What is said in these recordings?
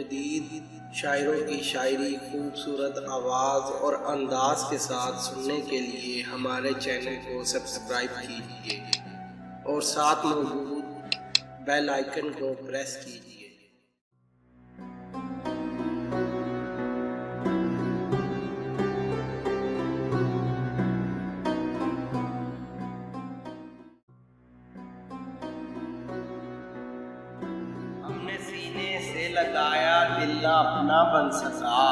जदीद शायरों की शायरी खूबसूरत आवाज़ और अंदाज के साथ सुनने के लिए हमारे चैनल को सब्सक्राइब कीजिए और साथ मौजूद बेल आइकन को प्रेस कीजिए। हमने सीने से लगाया दिल ना अपना बन सका।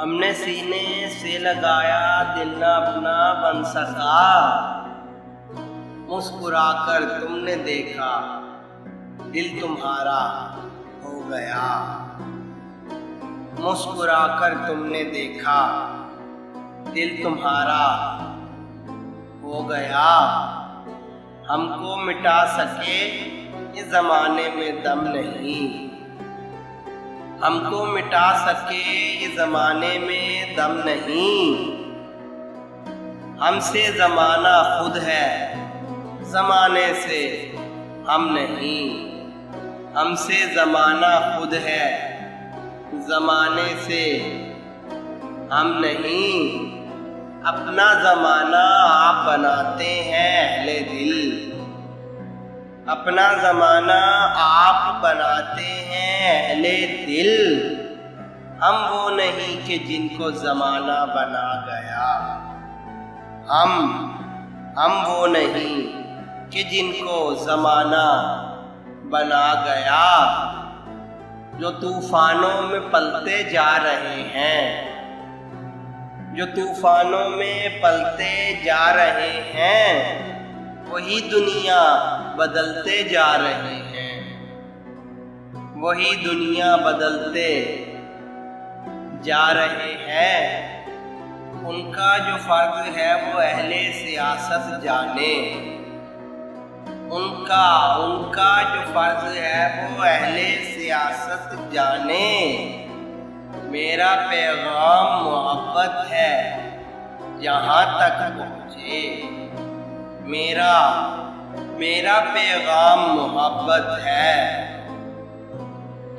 हमने सीने से लगाया दिल ना अपना बन सका। मुस्कुराकर तुमने देखा दिल तुम्हारा हो गया। मुस्कुराकर तुमने देखा दिल तुम्हारा हो गया। हमको मिटा सके इस ज़माने में दम नहीं। हमको मिटा सके इस ज़माने में दम नहीं। हमसे ज़माना खुद है, ज़माने से हम नहीं। हमसे ज़माना खुद है, ज़माने से हम नहीं। अपना ज़माना आप बनाते हैं अहले दिल। अपना ज़माना आप बनाते हैं अहले दिल। हम वो नहीं कि जिनको ज़माना बना गया। हम वो नहीं कि जिनको ज़माना बना गया। जो तूफ़ानों में पलते जा रहे हैं, जो तूफ़ानों में पलते जा रहे हैं, वही दुनिया बदलते जा रहे हैं। वही दुनिया बदलते जा रहे हैं। उनका जो फ़र्ज़ है वो अहले सियासत जाने। उनका जो फ़र्ज़ है वो अहले सियासत जाने। मेरा पैगाम मोहब्बत है जहाँ तक पहुँचे। मेरा पैगाम मोहब्बत है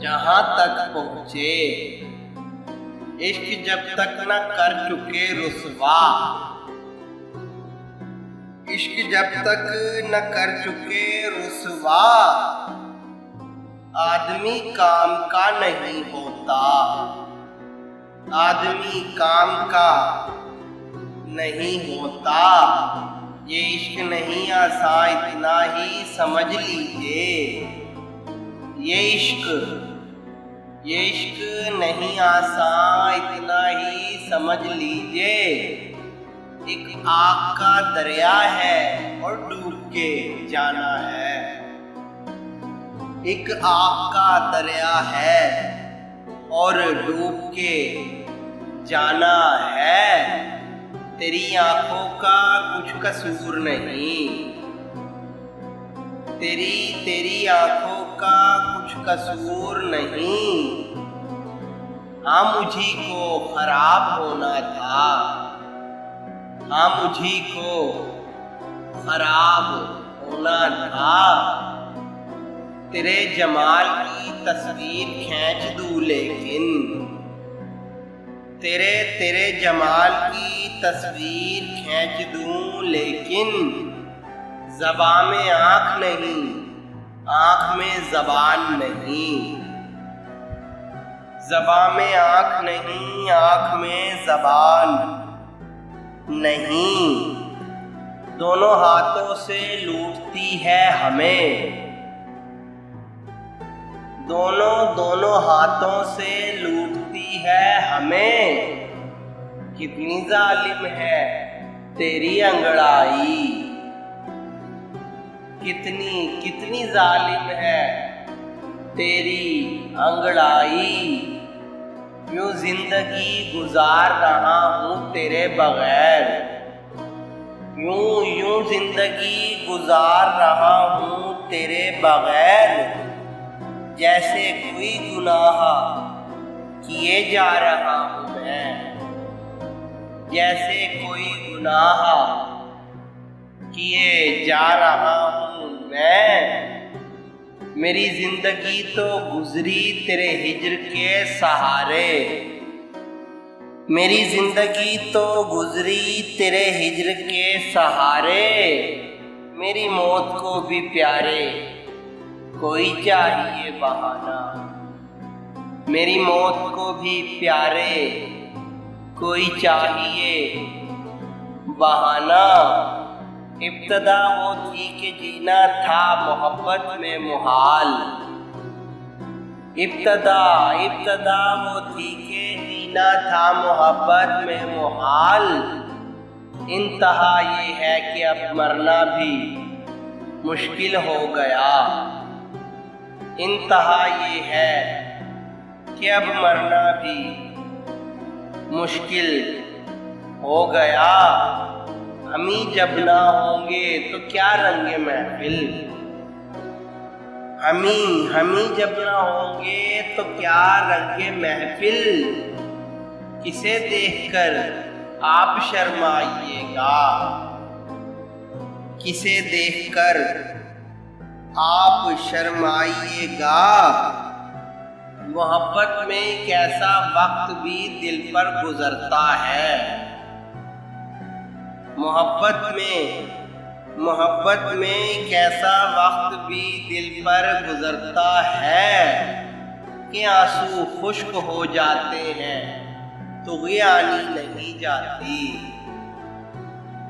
जहाँ तक पहुँचे। इश्क जब तक न कर चुके रुसवा, इश्क जब तक न कर चुके रुसवा, आदमी काम का नहीं होता। आदमी काम का नहीं होता। ये इश्क नहीं आसान, इतना ही समझ लीजिए। ये इश्क नहीं आसान, इतना ही समझ लीजिए। एक आग का दरिया है और डूब के जाना है। एक आग का दरिया है और डूब के जाना है। तेरी आंखों का कुछ कसूर नहीं। तेरी आंखों का कुछ कसूर नहीं। हाँ मुझी को खराब होना था। हाँ मुझी को खराब होना था। तेरे जमाल की तस्वीर खींच दूँ लेकिन, तेरे जमाल की तस्वीर खींच दूँ लेकिन, ज़बां में आँख नहीं, आँख में ज़बान नहीं। ज़बां में आँख नहीं, आँख में ज़बान नहीं। दोनों हाथों से लूटती है हमें। दोनों हाथों से लूटती है हमें। कितनी जालिम है तेरी अंगड़ाई। कितनी जालिम है तेरी अंगड़ाई। यूं जिंदगी गुजार रहा हूँ तेरे बगैर। यूं जिंदगी गुजार रहा हूँ तेरे बगैर। जैसे कोई गुनाह किए जा रहा हूँ मैं। जैसे कोई गुनाह किए जा रहा हूँ मैं। मेरी जिंदगी तो गुजरी तेरे हिज्र के सहारे। मेरी जिंदगी तो गुजरी तेरे हिज्र के सहारे। मेरी मौत को भी प्यारे कोई चाहिए बहाना। मेरी मौत को भी प्यारे कोई चाहिए बहाना। इब्तदा वो थी कि जीना था मोहब्बत में मुहाल। इब्तदा वो थी कि जीना था मोहब्बत में मुहाल। इंतहा ये है कि अब मरना भी मुश्किल हो गया। इंतहा ये है कि अब मरना भी मुश्किल हो गया। हम ही जब ना होंगे तो क्या रंगे महफिल। हम ही जब ना होंगे तो क्या रंगे महफिल। किसे देखकर आप शर्माइएगा। किसे देखकर आप शर्माइएगा। मोहब्बत में एक ऐसा वक्त भी दिल पर गुजरता है। मोहब्बत में एक ऐसा वक्त भी दिल पर गुजरता है कि आंसू खुश्क हो जाते हैं तो गियानी नहीं जाती।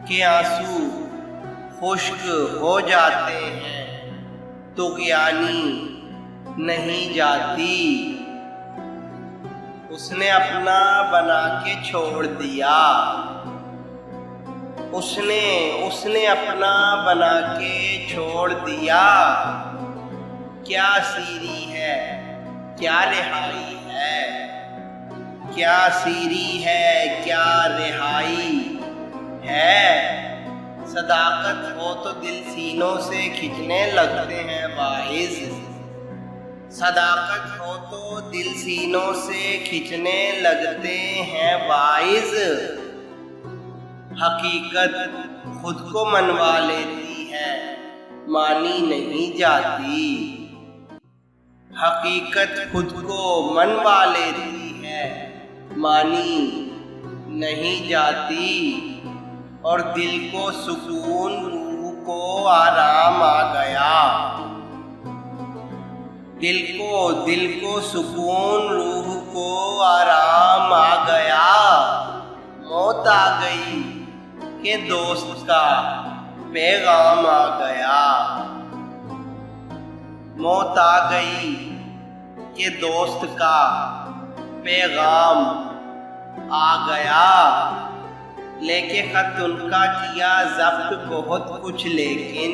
कि आंसू खुश्क हो जाते हैं तो गियानी नहीं जाती। उसने अपना बना के छोड़ दिया। उसने अपना बना के छोड़ दिया। क्या सीरी है क्या रिहाई है। क्या सीरी है क्या रिहाई है। सदाकत हो तो दिल सीनों से खिंचने लगते हैं वाइज। सदाकत हो तो दिल सीनों से खिंचने लगते हैं वाइज। हकीकत खुद को मनवा लेती है मानी नहीं जाती। हकीकत खुद को मनवा लेती है मानी नहीं जाती। और दिल को सुकून रूह को आराम आ गया। दिल को सुकून रूह को आराम आ गया। मौत आ गई के दोस्त का पैगाम आ गया। मौत आ गई के दोस्त का पैगाम आ गया। लेके खत उनका किया जब्त बहुत कुछ लेके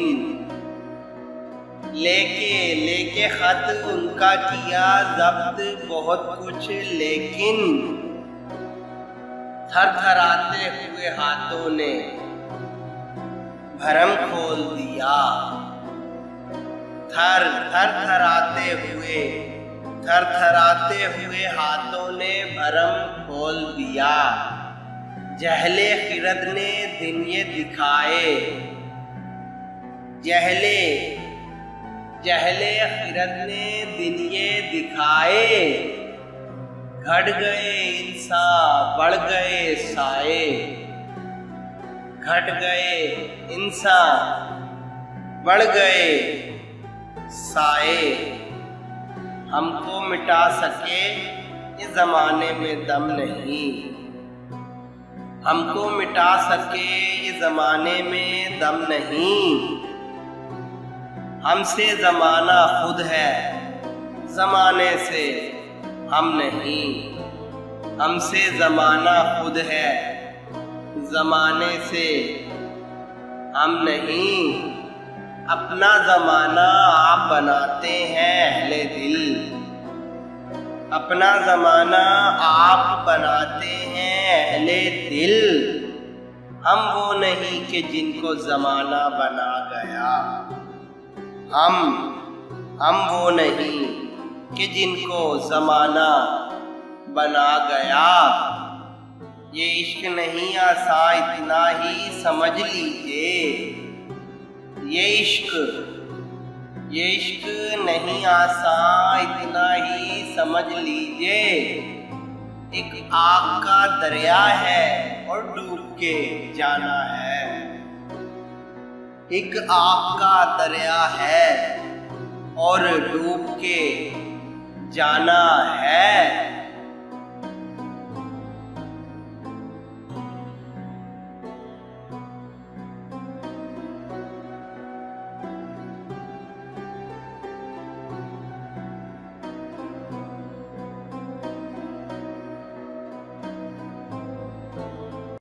खत उनका किया जब्त बहुत कुछ लेकिन थरथराते हुए हाथों ने भरम खोल दिया। थरथराते हुए हाथों ने भरम खोल दिया। जहले खिरद ने दिन ये दिखाए। जहले खिरद ने दिन ये दिखाए। घट गए इंसान बढ़ गए साए। घट गए इंसान बढ़ गए साए। हमको मिटा सके इस जमाने में दम नहीं। हमको मिटा सके इस जमाने में दम नहीं। हमसे जमाना खुद है जमाने से हम नहीं। हमसे जमाना खुद है जमाने से हम नहीं। अपना जमाना आप बनाते हैं अहले दिल। अपना जमाना आप बनाते हैं अहले दिल। हम वो नहीं कि जिनको जमाना बना गया। हम वो नहीं कि जिनको जमाना बना गया। ये इश्क नहीं आसा इतना ही समझ लीजिए। ये इश्क नहीं आसान, इतना ही समझ लीजिए। एक आग का दरिया है और डूब के जाना है। एक आग का दरिया है और डूब के जाना है।